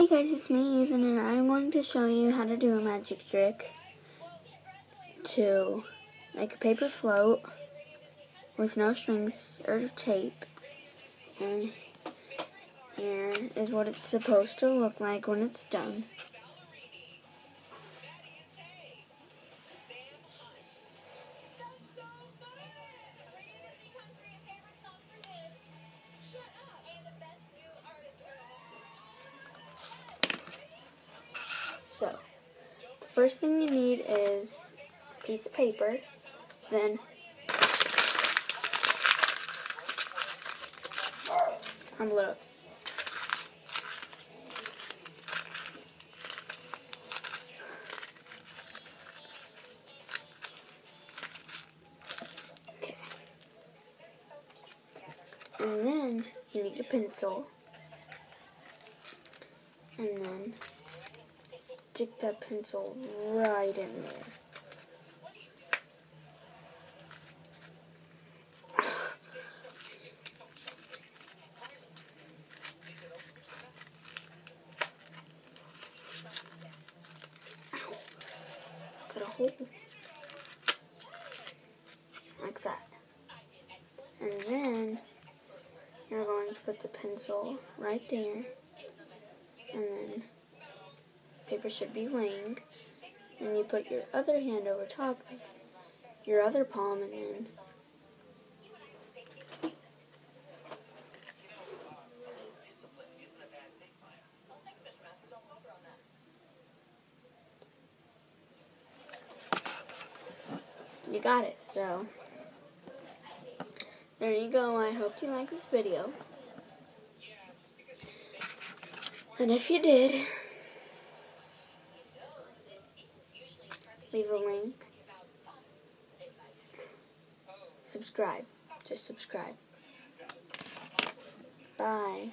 guys, it's me, Ethan, and I'm going to show you how to do a magic trick to make a paper float with no strings or tape. And here is what it's supposed to look like when it's done. So, the first thing you need is a piece of paper, then crumble it up. Okay. And then you need a pencil, and then stick that pencil right in there. Cut a hole like that, and then you're going to put the pencil right there, and then paper should be laying, and you put your other hand over top of your other palm, and then you got it. So there you go. I hope you like this video, and if you did, leave a link, subscribe, just subscribe. Bye.